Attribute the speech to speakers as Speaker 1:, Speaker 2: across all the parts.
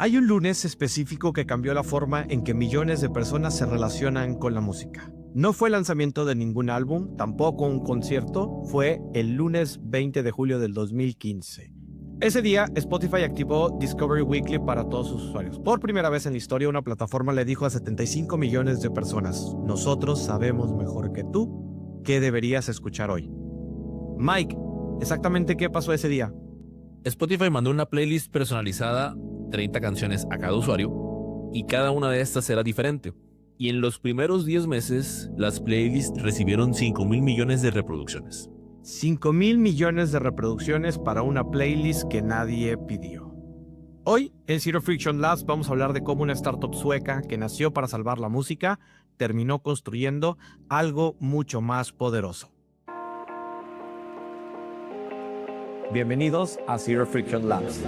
Speaker 1: Hay un lunes específico que cambió la forma en que millones de personas se relacionan con la música. No fue el lanzamiento de ningún álbum, tampoco un concierto, fue el lunes 20 de julio del 2015. Ese día, Spotify activó Discovery Weekly para todos sus usuarios. Por primera vez en la historia, una plataforma le dijo a 75 millones de personas: nosotros sabemos mejor que tú qué deberías escuchar hoy. Mike, ¿exactamente qué pasó ese día?
Speaker 2: Spotify mandó una playlist personalizada, 30 canciones a cada usuario, y cada una de estas era diferente. Y en los primeros 10 meses, las playlists recibieron 5,000 millones de reproducciones.
Speaker 1: 5,000 millones de reproducciones para una playlist que nadie pidió. Hoy, en Zero Friction Labs, vamos a hablar de cómo una startup sueca que nació para salvar la música terminó construyendo algo mucho más poderoso. Bienvenidos a Zero Friction Labs.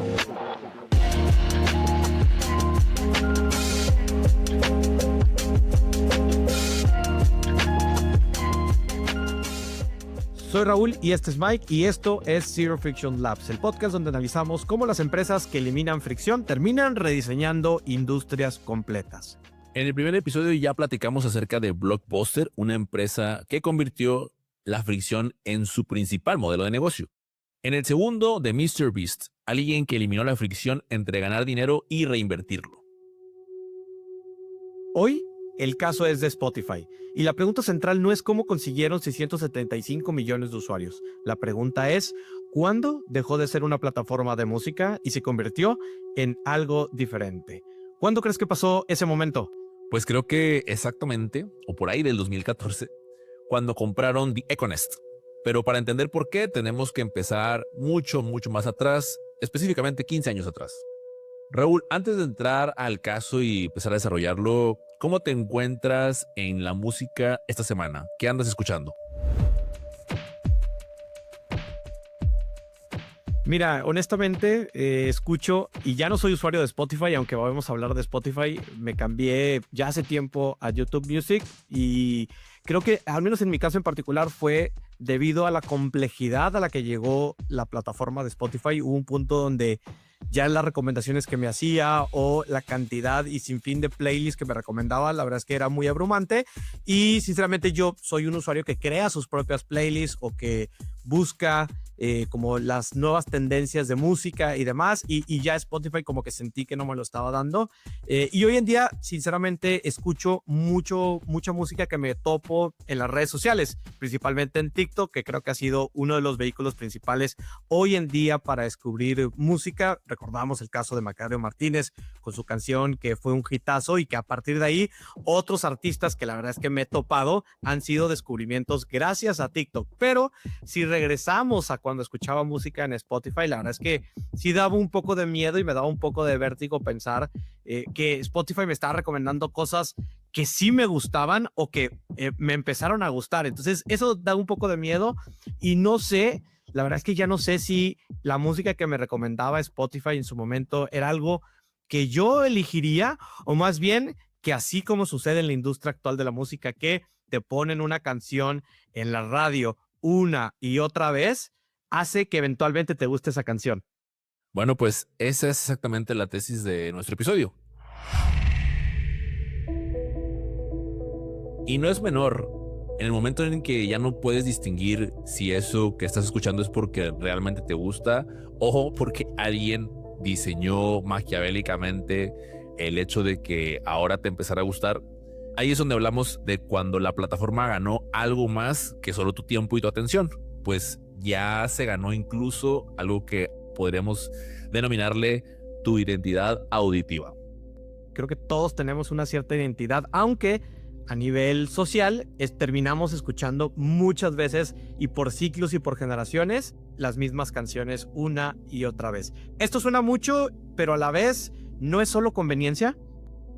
Speaker 1: Soy Raúl y este es Mike y esto es Zero Friction Labs, el podcast donde analizamos cómo las empresas que eliminan fricción terminan rediseñando industrias completas.
Speaker 2: En el primer episodio ya platicamos acerca de Blockbuster, una empresa que convirtió la fricción en su principal modelo de negocio. En el segundo, de MrBeast, alguien que eliminó la fricción entre ganar dinero y reinvertirlo.
Speaker 1: Hoy, el caso es de Spotify, y la pregunta central no es cómo consiguieron 675 millones de usuarios. La pregunta es, ¿cuándo dejó de ser una plataforma de música y se convirtió en algo diferente? ¿Cuándo crees que pasó ese momento?
Speaker 2: Pues creo que exactamente, o por ahí del 2014, cuando compraron The Economist. Pero para entender por qué, tenemos que empezar mucho más atrás, específicamente 15 años atrás. Raúl, antes de entrar al caso y empezar a desarrollarlo, ¿cómo te encuentras en la música esta semana? ¿Qué andas escuchando?
Speaker 1: Mira, honestamente, escucho, y ya no soy usuario de Spotify, aunque vamos a hablar de Spotify, me cambié ya hace tiempo a YouTube Music y creo que, al menos en mi caso en particular, fue debido a la complejidad a la que llegó la plataforma de Spotify. Hubo un punto donde ya las recomendaciones que me hacía o la cantidad y sinfín de playlists que me recomendaba, la verdad es que era muy abrumante y sinceramente yo soy un usuario que crea sus propias playlists o que busca como las nuevas tendencias de música y demás y ya Spotify como que sentí que no me lo estaba dando y hoy en día sinceramente escucho mucha música que me topo en las redes sociales, principalmente en TikTok, que creo que ha sido uno de los vehículos principales hoy en día para descubrir música. Recordamos el caso de Macario Martínez con su canción que fue un hitazo y que a partir de ahí otros artistas que la verdad es que me he topado han sido descubrimientos gracias a TikTok. Pero si regresamos a cuando escuchaba música en Spotify, la verdad es que sí daba un poco de miedo y me daba un poco de vértigo pensar que Spotify me estaba recomendando cosas que sí me gustaban o que me empezaron a gustar. Entonces eso da un poco de miedo y no sé, la verdad es que ya no sé si la música que me recomendaba Spotify en su momento era algo que yo elegiría o más bien que así como sucede en la industria actual de la música, que te ponen una canción en la radio una y otra vez, hace que eventualmente te guste esa canción.
Speaker 2: Bueno, pues esa es exactamente la tesis de nuestro episodio. Y no es menor, en el momento en que ya no puedes distinguir si eso que estás escuchando es porque realmente te gusta o porque alguien diseñó maquiavélicamente el hecho de que ahora te empezara a gustar, ahí es donde hablamos de cuando la plataforma ganó algo más que solo tu tiempo y tu atención, pues ya se ganó incluso algo que podríamos denominarle tu identidad auditiva.
Speaker 1: Creo que todos tenemos una cierta identidad, aunque a nivel social terminamos escuchando muchas veces y por ciclos y por generaciones las mismas canciones una y otra vez. Esto suena mucho, pero a la vez no es solo conveniencia.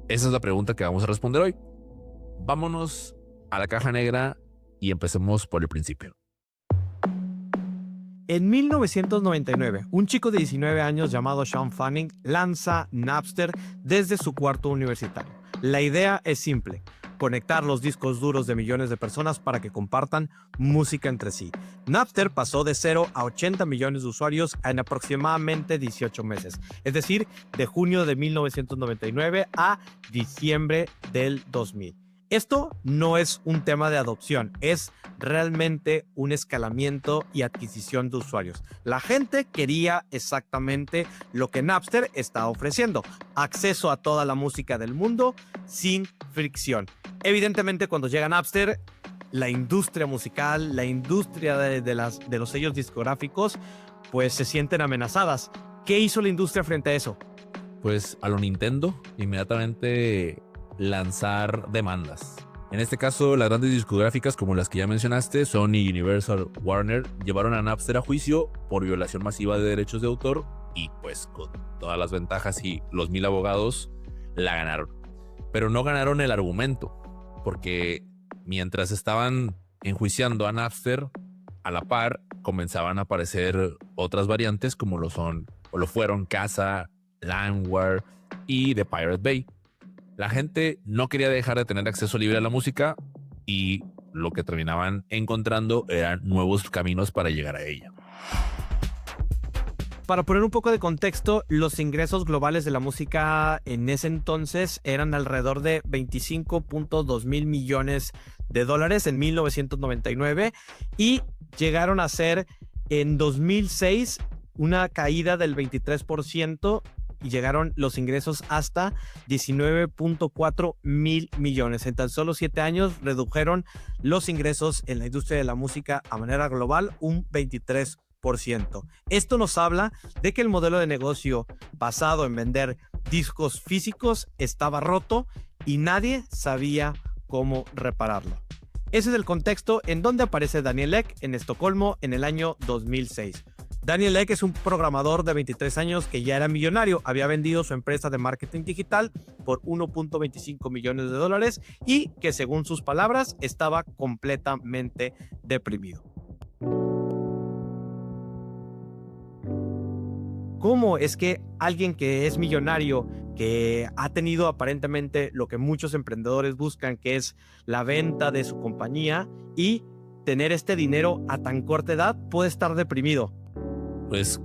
Speaker 2: Esa es la pregunta que vamos a responder hoy. Vámonos a la caja negra y empecemos por el principio.
Speaker 1: En 1999, un chico de 19 años llamado Sean Fanning lanza Napster desde su cuarto universitario. La idea es simple: conectar los discos duros de millones de personas para que compartan música entre sí. Napster pasó de 0 a 80 millones de usuarios en aproximadamente 18 meses, es decir, de junio de 1999 a diciembre del 2000. Esto no es un tema de adopción, es realmente un escalamiento y adquisición de usuarios. La gente quería exactamente lo que Napster está ofreciendo: acceso a toda la música del mundo sin fricción. Evidentemente, cuando llega Napster, la industria musical, la industria de los sellos discográficos, pues se sienten amenazadas. ¿Qué hizo la industria frente a eso?
Speaker 2: Pues a lo Nintendo, inmediatamente lanzar demandas. En este caso, las grandes discográficas como las que ya mencionaste, Sony, Universal, Warner, llevaron a Napster a juicio por violación masiva de derechos de autor y pues con todas las ventajas y los 1000 abogados la ganaron. Pero no ganaron el argumento, porque mientras estaban enjuiciando a Napster, a la par comenzaban a aparecer otras variantes como lo son o lo fueron Kazaa, Limewire y The Pirate Bay. La gente no quería dejar de tener acceso libre a la música y lo que terminaban encontrando eran nuevos caminos para llegar a ella.
Speaker 1: Para poner un poco de contexto, los ingresos globales de la música en ese entonces eran alrededor de 25.2 mil millones de dólares en 1999 y llegaron a ser en 2006 una caída del 23%. Y llegaron los ingresos hasta 19.4 mil millones. En tan solo 7 años redujeron los ingresos en la industria de la música a manera global un 23%. Esto nos habla de que el modelo de negocio basado en vender discos físicos estaba roto y nadie sabía cómo repararlo. Ese es el contexto en donde aparece Daniel Ek en Estocolmo en el año 2006. Daniel Ek es un programador de 23 años que ya era millonario. Había vendido su empresa de marketing digital por 1.25 millones de dólares y que, según sus palabras, estaba completamente deprimido. ¿Cómo es que alguien que es millonario, que ha tenido aparentemente lo que muchos emprendedores buscan, que es la venta de su compañía y tener este dinero a tan corta edad, puede estar deprimido?
Speaker 2: Pues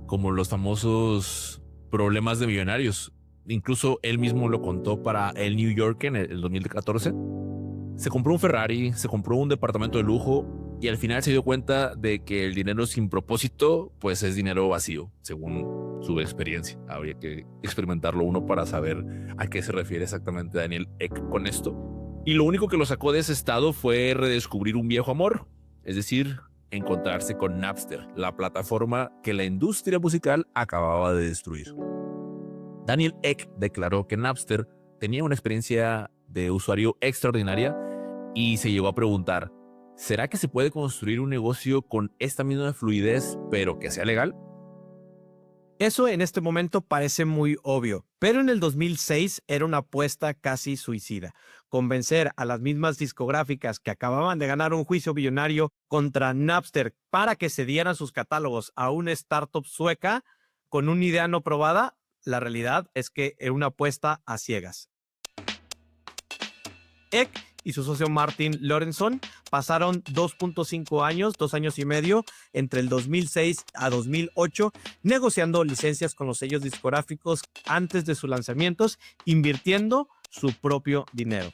Speaker 2: como los famosos problemas de millonarios. Incluso él mismo lo contó para el New Yorker en el 2014. Se compró un Ferrari, se compró un departamento de lujo y al final se dio cuenta de que el dinero sin propósito pues es dinero vacío, según su experiencia. Habría que experimentarlo uno para saber a qué se refiere exactamente Daniel Ek con esto. Y lo único que lo sacó de ese estado fue redescubrir un viejo amor, es decir, encontrarse con Napster, la plataforma que la industria musical acababa de destruir. Daniel Ek declaró que Napster tenía una experiencia de usuario extraordinaria y se llegó a preguntar, ¿será que se puede construir un negocio con esta misma fluidez pero que sea legal?
Speaker 1: Eso en este momento parece muy obvio, pero en el 2006 era una apuesta casi suicida. Convencer a las mismas discográficas que acababan de ganar un juicio billonario contra Napster para que cedieran sus catálogos a una startup sueca con una idea no probada, la realidad es que era una apuesta a ciegas. Ek y su socio Martin Lorentzon pasaron 2.5 años, 2 años y medio, entre el 2006 a 2008, negociando licencias con los sellos discográficos antes de sus lanzamientos, invirtiendo su propio dinero.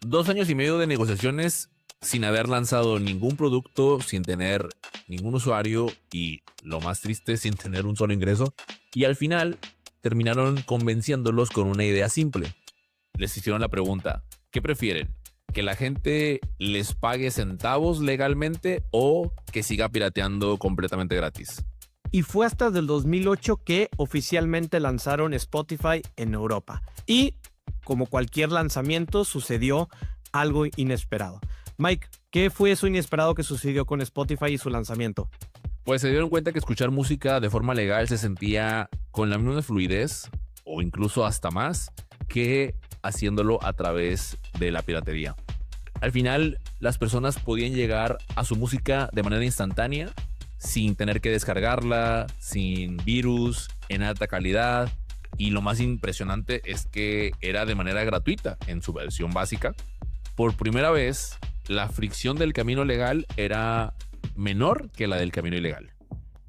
Speaker 2: 2 años y medio de negociaciones sin haber lanzado ningún producto, sin tener ningún usuario y, lo más triste, sin tener un solo ingreso. Y al final terminaron convenciéndolos con una idea simple. Les hicieron la pregunta, ¿qué prefieren? ¿Que la gente les pague centavos legalmente o que siga pirateando completamente gratis?
Speaker 1: Y fue hasta el 2008 que oficialmente lanzaron Spotify en Europa. Y como cualquier lanzamiento, sucedió algo inesperado. Mike, ¿qué fue eso inesperado que sucedió con Spotify y su lanzamiento?
Speaker 2: Pues se dieron cuenta que escuchar música de forma legal se sentía con la misma fluidez o incluso hasta más que haciéndolo a través de la piratería. Al final, las personas podían llegar a su música de manera instantánea, sin tener que descargarla, sin virus, en alta calidad. Y lo más impresionante es que era de manera gratuita en su versión básica. por primera vez, la fricción del camino legal era menor que la del camino ilegal.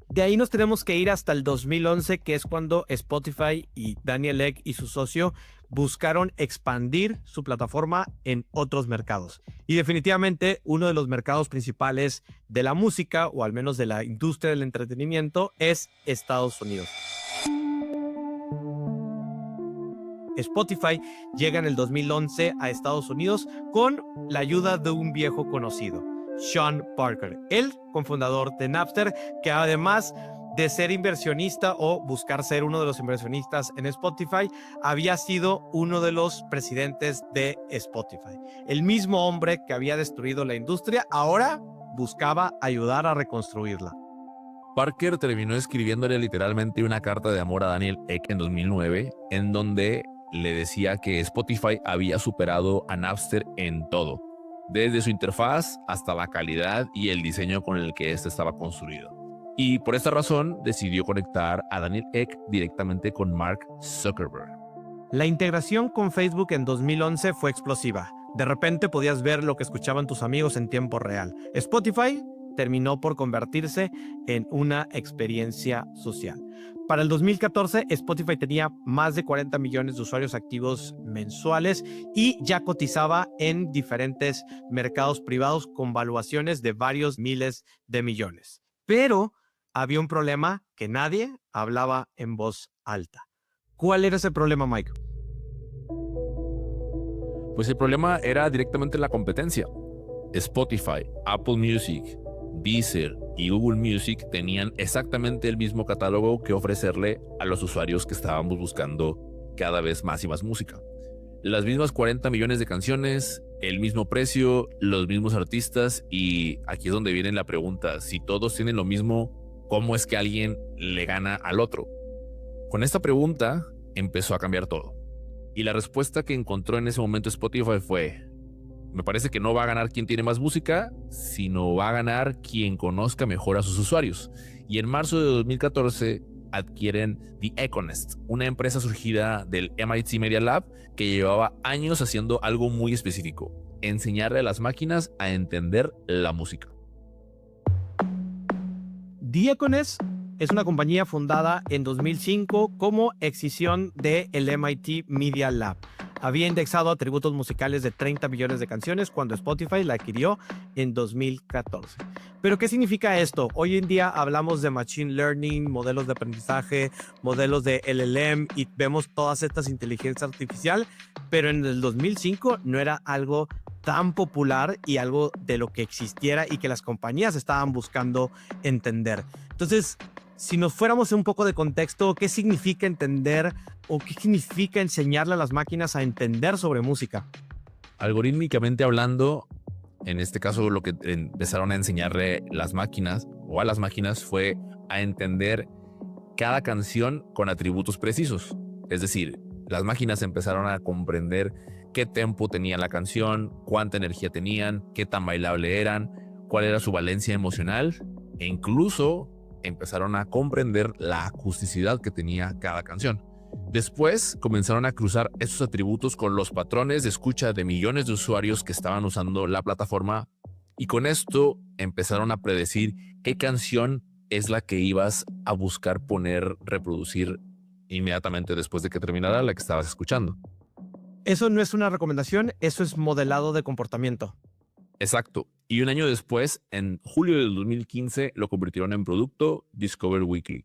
Speaker 1: De ahí nos tenemos que ir hasta el 2011, que es cuando Spotify y Daniel Ek y su socio buscaron expandir su plataforma en otros mercados. Y definitivamente uno de los mercados principales de la música, o al menos de la industria del entretenimiento, es Estados Unidos. Spotify llega en el 2011 a Estados Unidos con la ayuda de un viejo conocido, Sean Parker, el cofundador de Napster, que además de ser inversionista o buscar ser uno de los inversionistas en Spotify, había sido uno de los presidentes de Spotify. El mismo hombre que había destruido la industria ahora buscaba ayudar a reconstruirla.
Speaker 2: Parker terminó escribiéndole literalmente una carta de amor a Daniel Ek en 2009, en donde le decía que Spotify había superado a Napster en todo, desde su interfaz hasta la calidad y el diseño con el que este estaba construido. Y por esta razón decidió conectar a Daniel Ek directamente con Mark Zuckerberg.
Speaker 1: La integración con Facebook en 2011 fue explosiva. De repente podías ver lo que escuchaban tus amigos en tiempo real. Spotify terminó por convertirse en una experiencia social. Para el 2014, Spotify tenía más de 40 millones de usuarios activos mensuales y ya cotizaba en diferentes mercados privados con valuaciones de varios miles de millones. Pero había un problema que nadie hablaba en voz alta. ¿Cuál era ese problema, Mike?
Speaker 2: Pues el problema era directamente la competencia. Spotify, Apple Music, Deezer y Google Music tenían exactamente el mismo catálogo que ofrecerle a los usuarios que estábamos buscando cada vez más y más música. Las mismas 40 millones de canciones, el mismo precio, los mismos artistas, y aquí es donde viene la pregunta: si todos tienen lo mismo, ¿cómo es que alguien le gana al otro? Con esta pregunta empezó a cambiar todo. Y la respuesta que encontró en ese momento Spotify fue: me parece que no va a ganar quien tiene más música, sino va a ganar quien conozca mejor a sus usuarios. Y en marzo de 2014 adquieren The Economist, una empresa surgida del MIT Media Lab que llevaba años haciendo algo muy específico: enseñarle a las máquinas a entender la música.
Speaker 1: The Economist es una compañía fundada en 2005 como escisión del MIT Media Lab. Había indexado atributos musicales de 30 millones de canciones cuando Spotify la adquirió en 2014. ¿Pero qué significa esto? Hoy en día hablamos de Machine Learning, modelos de aprendizaje, modelos de LLM y vemos todas estas inteligencias artificial, pero en el 2005 no era algo tan popular y algo de lo que existiera y que las compañías estaban buscando entender. Entonces, si nos fuéramos un poco de contexto, ¿qué significa entender o qué significa enseñarle a las máquinas a entender sobre música?
Speaker 2: Algorítmicamente hablando, en este caso lo que empezaron a enseñarle las máquinas o a las máquinas fue a entender cada canción con atributos precisos. Es decir, las máquinas empezaron a comprender qué tempo tenía la canción, cuánta energía tenían, qué tan bailable eran, cuál era su valencia emocional, e incluso empezaron a comprender la acusticidad que tenía cada canción. Después comenzaron a cruzar esos atributos con los patrones de escucha de millones de usuarios que estaban usando la plataforma, y con esto empezaron a predecir qué canción es la que ibas a buscar poner, reproducir inmediatamente después de que terminara la que estabas escuchando.
Speaker 1: Eso no es una recomendación, eso es modelado de comportamiento.
Speaker 2: Exacto. Y un año después, en julio del 2015, lo convirtieron en producto Discover Weekly.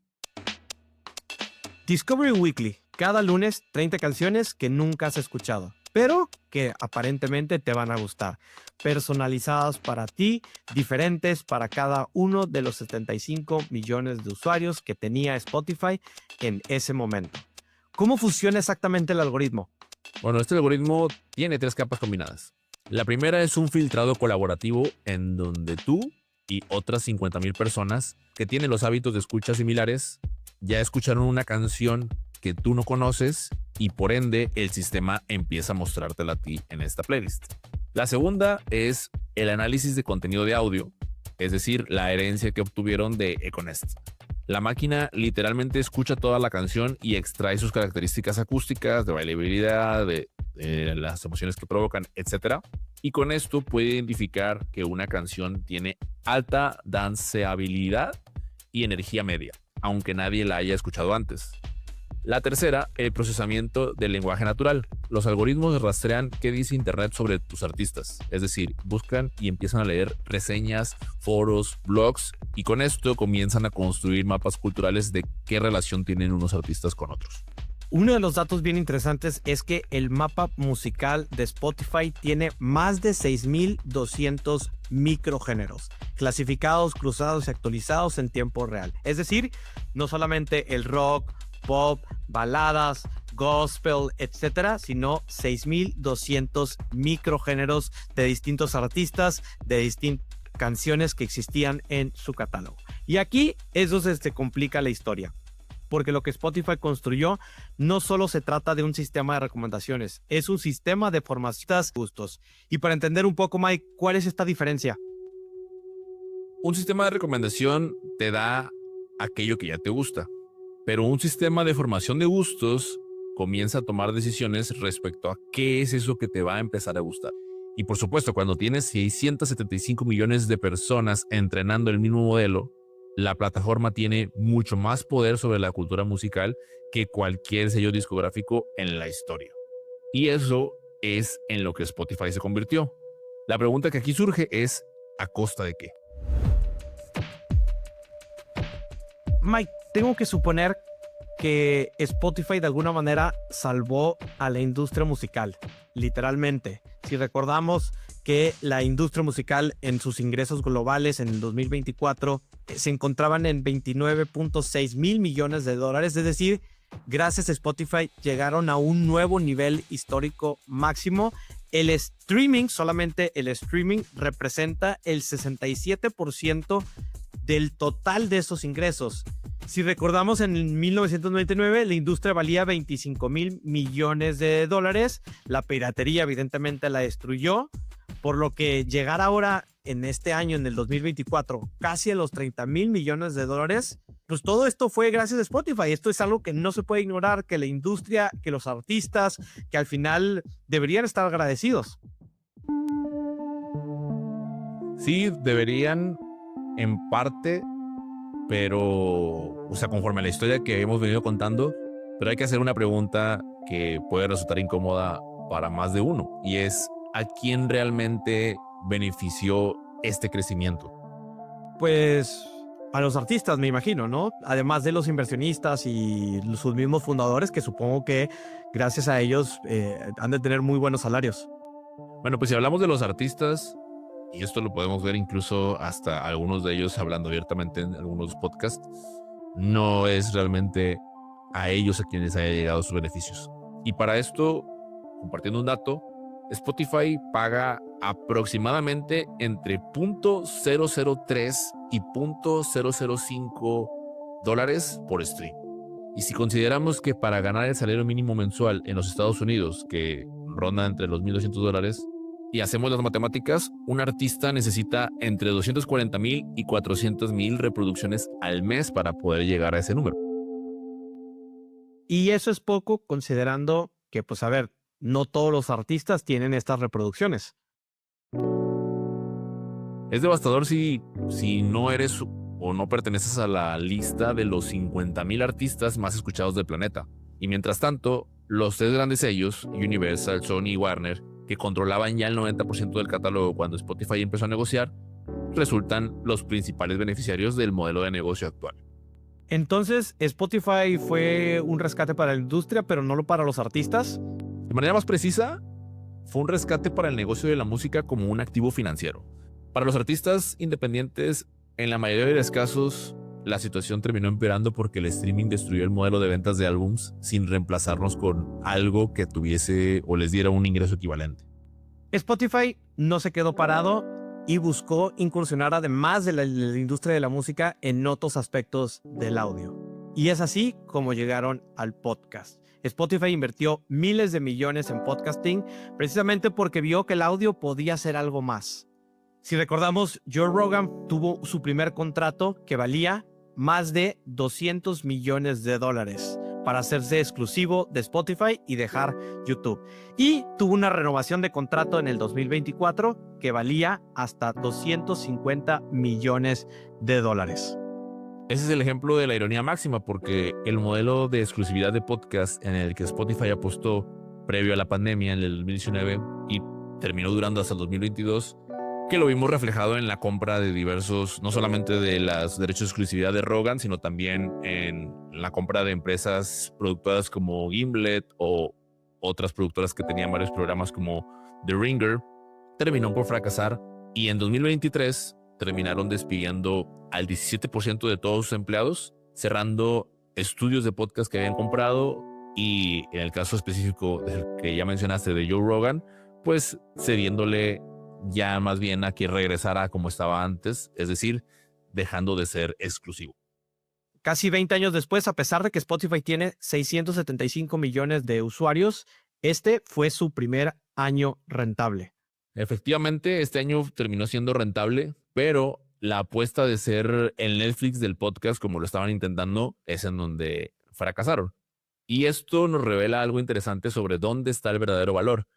Speaker 1: Discovery Weekly. Cada lunes 30 canciones que nunca has escuchado, pero que aparentemente te van a gustar. Personalizadas para ti, diferentes para cada uno de los 75 millones de usuarios que tenía Spotify en ese momento. ¿Cómo funciona exactamente el algoritmo?
Speaker 2: Bueno, este algoritmo tiene 3 capas combinadas. La primera es un filtrado colaborativo en donde tú y otras 50,000 personas que tienen los hábitos de escucha similares ya escucharon una canción que tú no conoces y por ende el sistema empieza a mostrártela a ti en esta playlist. La segunda es el análisis de contenido de audio, es decir, la herencia que obtuvieron de Economist. La máquina literalmente escucha toda la canción y extrae sus características acústicas, de bailabilidad, de las emociones que provocan, etc. y con esto puede identificar que una canción tiene alta danceabilidad y energía media, aunque nadie la haya escuchado antes. La tercera, el procesamiento del lenguaje natural. Los algoritmos rastrean qué dice Internet sobre tus artistas, es decir, buscan y empiezan a leer reseñas, foros, blogs, y con esto comienzan a construir mapas culturales de qué relación tienen unos artistas con otros.
Speaker 1: Uno de los datos bien interesantes es que el mapa musical de Spotify tiene más de 6,200 microgéneros, clasificados, cruzados y actualizados en tiempo real. Es decir, no solamente el rock, pop, baladas, gospel, etcétera, sino 6,200 microgéneros de distintos artistas, de distintas canciones que existían en su catálogo. Y aquí es donde se complica la historia, porque lo que Spotify construyó no solo se trata de un sistema de recomendaciones, es un sistema de formación de gustos. Y para entender un poco, Mike, ¿cuál es esta diferencia?
Speaker 2: Un sistema de recomendación te da aquello que ya te gusta, pero un sistema de formación de gustos comienza a tomar decisiones respecto a qué es eso que te va a empezar a gustar. Y por supuesto, cuando tienes 675 millones de personas entrenando el mismo modelo, la plataforma tiene mucho más poder sobre la cultura musical que cualquier sello discográfico en la historia. Y eso es en lo que Spotify se convirtió. La pregunta que aquí surge es, ¿a costa de qué?
Speaker 1: Mike, tengo que suponer que Spotify de alguna manera salvó a la industria musical, literalmente. Si recordamos que la industria musical en sus ingresos globales en el 2024 se encontraban en 29.6 mil millones de dólares, es decir, gracias a Spotify llegaron a un nuevo nivel histórico máximo. El streaming, solamente el streaming, representa el 67% del total de esos ingresos. Si recordamos, en 1999 la industria valía 25 mil millones de dólares. La piratería evidentemente la destruyó, por lo que llegar ahora en este año, en el 2024, casi a los 30 mil millones de dólares, pues todo esto fue gracias a Spotify. Esto es algo que no se puede ignorar, que la industria, que los artistas, que al final deberían estar agradecidos.
Speaker 2: Sí, deberían en parte, pero, o sea, conforme a la historia que hemos venido contando, pero hay que hacer una pregunta que puede resultar incómoda para más de uno, y es, ¿a quién realmente benefició este crecimiento?
Speaker 1: Pues a los artistas, me imagino, ¿no? Además de los inversionistas y sus mismos fundadores, que supongo que gracias a ellos han de tener muy buenos salarios.
Speaker 2: Bueno, pues si hablamos de los artistas, y esto lo podemos ver incluso hasta algunos de ellos hablando abiertamente en algunos podcasts, no es realmente a ellos a quienes haya llegado sus beneficios. Y para esto, compartiendo un dato, Spotify paga aproximadamente entre $0.003 y $0.005 por stream. Y si consideramos que para ganar el salario mínimo mensual en los Estados Unidos, que ronda entre los $1,200, y hacemos las matemáticas, un artista necesita entre 240,000 y 400,000 reproducciones al mes para poder llegar a ese número.
Speaker 1: Y eso es poco, considerando que, pues a ver, no todos los artistas tienen estas reproducciones.
Speaker 2: Es devastador si no eres o no perteneces a la lista de los 50,000 artistas más escuchados del planeta. Y mientras tanto, los tres grandes sellos, Universal, Sony y Warner, que controlaban ya el 90% del catálogo cuando Spotify empezó a negociar, resultan los principales beneficiarios del modelo de negocio actual.
Speaker 1: Entonces, Spotify fue un rescate para la industria, pero no lo para los artistas.
Speaker 2: De manera más precisa, fue un rescate para el negocio de la música como un activo financiero. Para los artistas independientes, en la mayoría de los casos, la situación terminó empeorando porque el streaming destruyó el modelo de ventas de álbums sin reemplazarnos con algo que tuviese o les diera un ingreso equivalente.
Speaker 1: Spotify no se quedó parado y buscó incursionar, además de la industria de la música, en otros aspectos del audio. Y es así como llegaron al podcast. Spotify invirtió miles de millones en podcasting precisamente porque vio que el audio podía ser algo más. Si recordamos, Joe Rogan tuvo su primer contrato que valía más de $200 millones para hacerse exclusivo de Spotify y dejar YouTube. Y tuvo una renovación de contrato en el 2024 que valía hasta $250 millones.
Speaker 2: Ese es el ejemplo de la ironía máxima, porque el modelo de exclusividad de podcast en el que Spotify apostó previo a la pandemia en el 2019 y terminó durando hasta el 2022, que lo vimos reflejado en la compra de diversos, no solamente de los derechos de exclusividad de Rogan, sino también en la compra de empresas productoras como Gimlet o otras productoras que tenían varios programas como The Ringer, terminó por fracasar y en 2023 terminaron despidiendo al 17% de todos sus empleados, cerrando estudios de podcast que habían comprado y en el caso específico del que ya mencionaste de Joe Rogan, pues cediéndole ya más bien a que regresara como estaba antes, es decir, dejando de ser exclusivo.
Speaker 1: Casi 20 años después, a pesar de que Spotify tiene 675 millones de usuarios, este fue su primer año rentable.
Speaker 2: Efectivamente, este año terminó siendo rentable, pero la apuesta de ser el Netflix del podcast, como lo estaban intentando, es en donde fracasaron. Y esto nos revela algo interesante sobre dónde está el verdadero valor,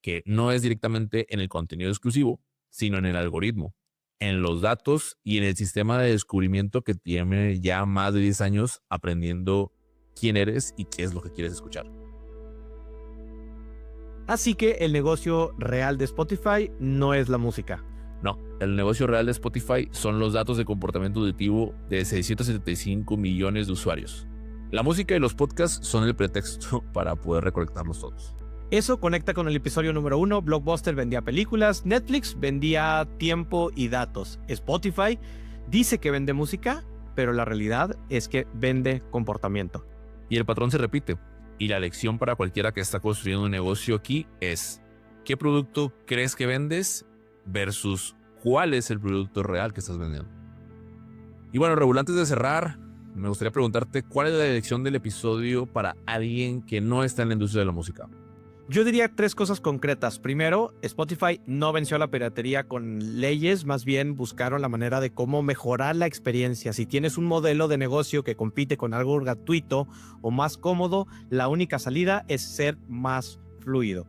Speaker 2: que no es directamente en el contenido exclusivo, sino en el algoritmo, en los datos y en el sistema de descubrimiento que tiene ya más de 10 años aprendiendo quién eres y qué es lo que quieres escuchar.
Speaker 1: Así que el negocio real de Spotify no es la música.
Speaker 2: No, el negocio real de Spotify son los datos de comportamiento auditivo de 675 millones de usuarios. La música y los podcasts son el pretexto para poder recolectarlos todos.
Speaker 1: Eso conecta con el episodio número 1. Blockbuster vendía películas, Netflix vendía tiempo y datos. Spotify dice que vende música, pero la realidad es que vende comportamiento.
Speaker 2: Y el patrón se repite. Y la lección para cualquiera que está construyendo un negocio aquí es: ¿qué producto crees que vendes versus cuál es el producto real que estás vendiendo? Y bueno, Raúl, antes de cerrar, me gustaría preguntarte cuál es la lección del episodio para alguien que no está en la industria de la música.
Speaker 1: Yo diría 3 cosas concretas. Primero, Spotify no venció a la piratería con leyes, más bien buscaron la manera de cómo mejorar la experiencia. Si tienes un modelo de negocio que compite con algo gratuito o más cómodo, la única salida es ser más fluido.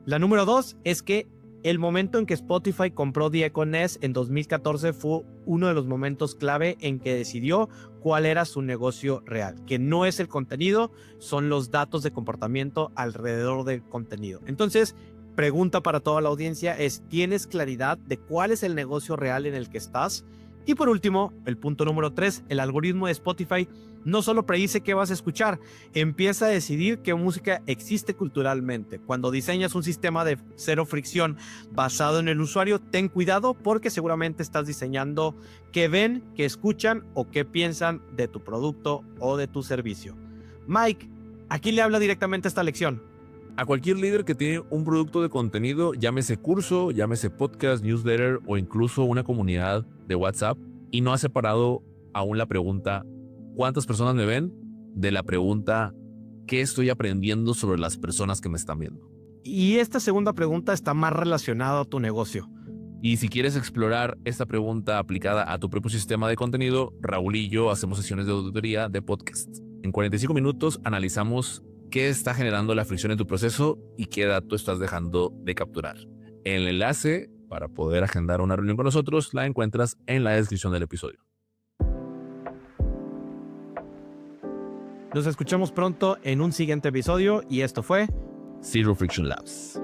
Speaker 1: La número 2 es que el momento en que Spotify compró The Echo Nest en 2014 fue uno de los momentos clave en que decidió cuál era su negocio real, que no es el contenido, son los datos de comportamiento alrededor del contenido. Entonces, pregunta para toda la audiencia es: ¿tienes claridad de cuál es el negocio real en el que estás? Y por último, el punto número 3, el algoritmo de Spotify no solo predice qué vas a escuchar, empieza a decidir qué música existe culturalmente. Cuando diseñas un sistema de cero fricción basado en el usuario, ten cuidado porque seguramente estás diseñando qué ven, qué escuchan o qué piensan de tu producto o de tu servicio. Mike, ¿a quién le habla directamente esta lección?
Speaker 2: A cualquier líder que tiene un producto de contenido, llámese curso, llámese podcast, newsletter o incluso una comunidad de WhatsApp, y no ha separado aún la pregunta ¿cuántas personas me ven? De la pregunta ¿qué estoy aprendiendo sobre las personas que me están viendo?
Speaker 1: Y esta segunda pregunta está más relacionada a tu negocio.
Speaker 2: Y si quieres explorar esta pregunta aplicada a tu propio sistema de contenido, Raúl y yo hacemos sesiones de auditoría de podcast. En 45 minutos analizamos qué está generando la fricción en tu proceso y qué dato estás dejando de capturar. El enlace para poder agendar una reunión con nosotros la encuentras en la descripción del episodio.
Speaker 1: Nos escuchamos pronto en un siguiente episodio y esto fue
Speaker 2: Zero Friction Labs.